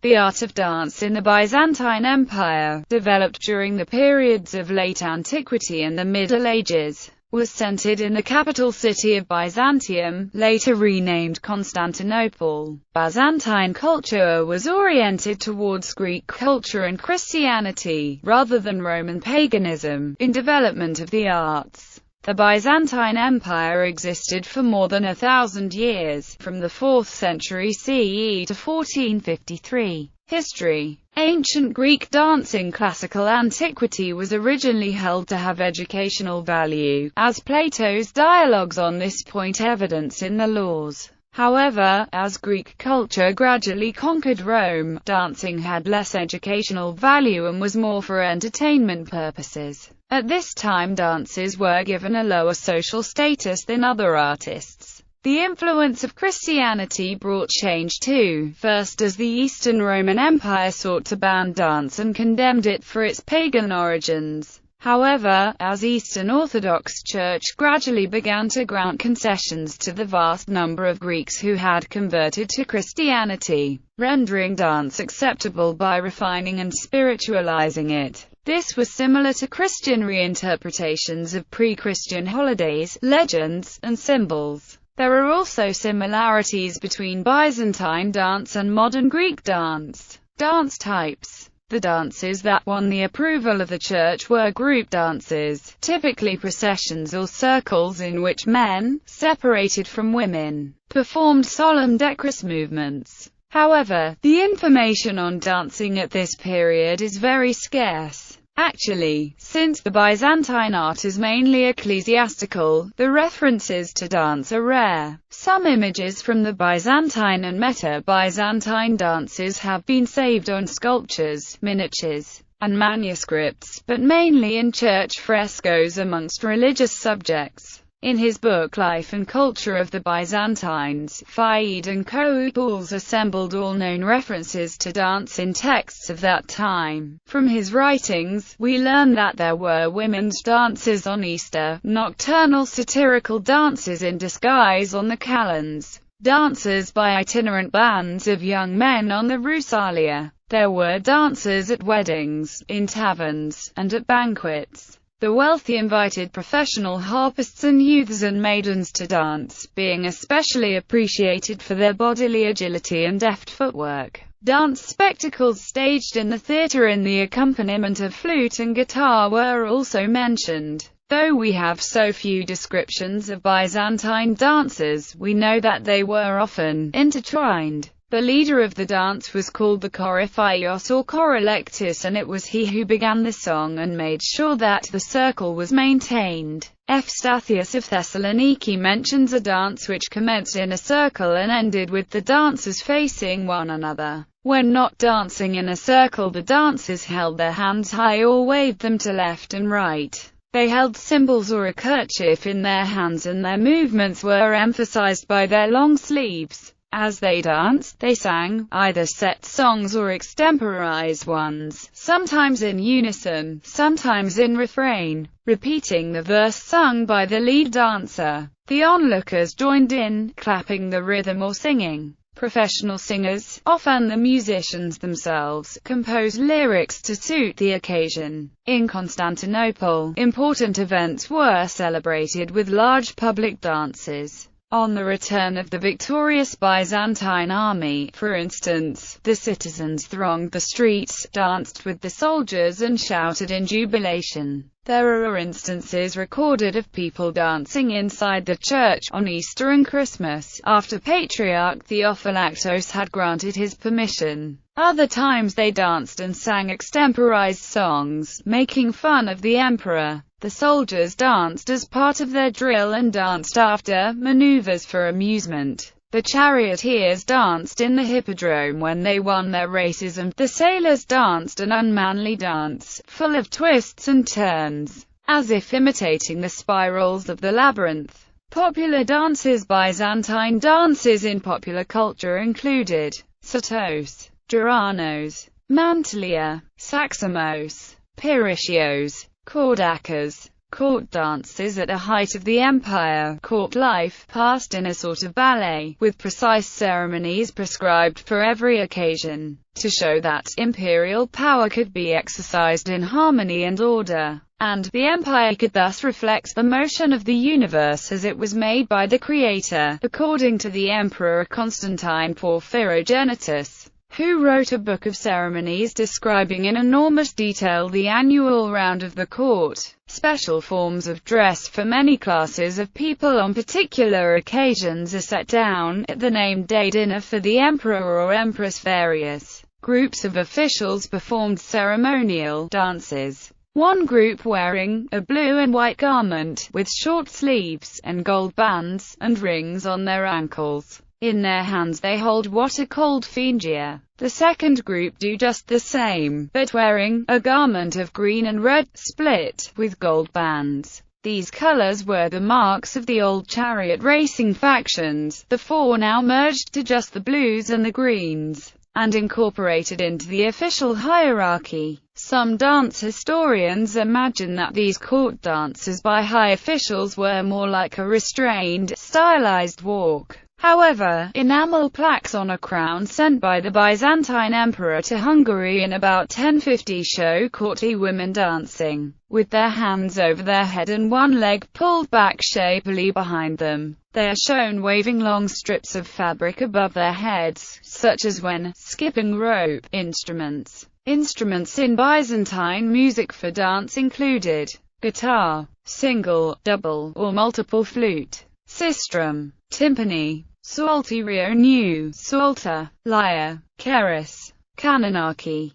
The art of dance in the Byzantine Empire, developed during the periods of late antiquity and the Middle Ages, was centered in the capital city of Byzantium, later renamed Constantinople. Byzantine culture was oriented towards Greek culture and Christianity, rather than Roman paganism, in development of the arts. The Byzantine Empire existed for more than 1,000 years, from the 4th century CE to 1453. History. Ancient Greek dance in classical antiquity was originally held to have educational value, as Plato's dialogues on this point evidence in the laws. However, as Greek culture gradually conquered Rome, dancing had less educational value and was more for entertainment purposes. At this time, dances were given a lower social status than other artists. The influence of Christianity brought change too, first as the Eastern Roman Empire sought to ban dance and condemned it for its pagan origins. However, as Eastern Orthodox Church gradually began to grant concessions to the vast number of Greeks who had converted to Christianity, rendering dance acceptable by refining and spiritualizing it. This was similar to Christian reinterpretations of pre-Christian holidays, legends, and symbols. There are also similarities between Byzantine dance and modern Greek dance. Dance types. The dances that won the approval of the Church were group dances, typically processions or circles in which men, separated from women, performed solemn decorous movements. However, the information on dancing at this period is very scarce. Actually, since the Byzantine art is mainly ecclesiastical, the references to dance are rare. Some images from the Byzantine and Meta-Byzantine dances have been saved on sculptures, miniatures, and manuscripts, but mainly in church frescoes amongst religious subjects. In his book Life and Culture of the Byzantines, Faid and Co. assembled all known references to dance in texts of that time. From his writings, we learn that there were women's dances on Easter, nocturnal satirical dances in disguise on the calends, dances by itinerant bands of young men on the Rusalia. There were dances at weddings, in taverns, and at banquets. The wealthy invited professional harpists and youths and maidens to dance, being especially appreciated for their bodily agility and deft footwork. Dance spectacles staged in the theatre in the accompaniment of flute and guitar were also mentioned. Though we have so few descriptions of Byzantine dances, we know that they were often intertwined. The leader of the dance was called the Koryphaios or Korolektis, and it was he who began the song and made sure that the circle was maintained. Eustathius of Thessaloniki mentions a dance which commenced in a circle and ended with the dancers facing one another. When not dancing in a circle, the dancers held their hands high or waved them to left and right. They held cymbals or a kerchief in their hands, and their movements were emphasized by their long sleeves. As they danced, they sang, either set songs or extemporized ones, sometimes in unison, sometimes in refrain, repeating the verse sung by the lead dancer. The onlookers joined in, clapping the rhythm or singing. Professional singers, often the musicians themselves, composed lyrics to suit the occasion. In Constantinople, important events were celebrated with large public dances. On the return of the victorious Byzantine army, for instance, the citizens thronged the streets, danced with the soldiers and shouted in jubilation. There are instances recorded of people dancing inside the church on Easter and Christmas, after Patriarch Theophylactos had granted his permission. Other times they danced and sang extemporized songs, making fun of the emperor. The soldiers danced as part of their drill and danced after maneuvers for amusement. The charioteers danced in the hippodrome when they won their races, and the sailors danced an unmanly dance, full of twists and turns, as if imitating the spirals of the labyrinth. Popular dances. Byzantine dances in popular culture included Satos, Geranos, Mantilia, Saxamos, Pyrrhichios, Kordakas, Court dances at the height of the empire. Court life passed in a sort of ballet, with precise ceremonies prescribed for every occasion, to show that imperial power could be exercised in harmony and order, and the empire could thus reflect the motion of the universe as it was made by the Creator, according to the Emperor Constantine Porphyrogenitus, who wrote a book of ceremonies describing in enormous detail the annual round of the court. Special forms of dress for many classes of people on particular occasions are set down at the named day dinner for the emperor or empress. Various groups of officials performed ceremonial dances. One group wearing a blue and white garment, with short sleeves, and gold bands, and rings on their ankles. In their hands they hold what are called fingia. The second group do just the same, but wearing a garment of green and red, split, with gold bands. These colors were the marks of the old chariot racing factions. The four now merged to just the blues and the greens, and incorporated into the official hierarchy. Some dance historians imagine that these court dances by high officials were more like a restrained, stylized walk. However, enamel plaques on a crown sent by the Byzantine emperor to Hungary in about 1050 show courtly women dancing, with their hands over their head and one leg pulled back shapely behind them. They are shown waving long strips of fabric above their heads, such as when skipping rope. Instruments in Byzantine music for dance included guitar, single, double, or multiple flute, sistrum, timpani, psalterio, new, psalter, lyre, keris, kanonaki,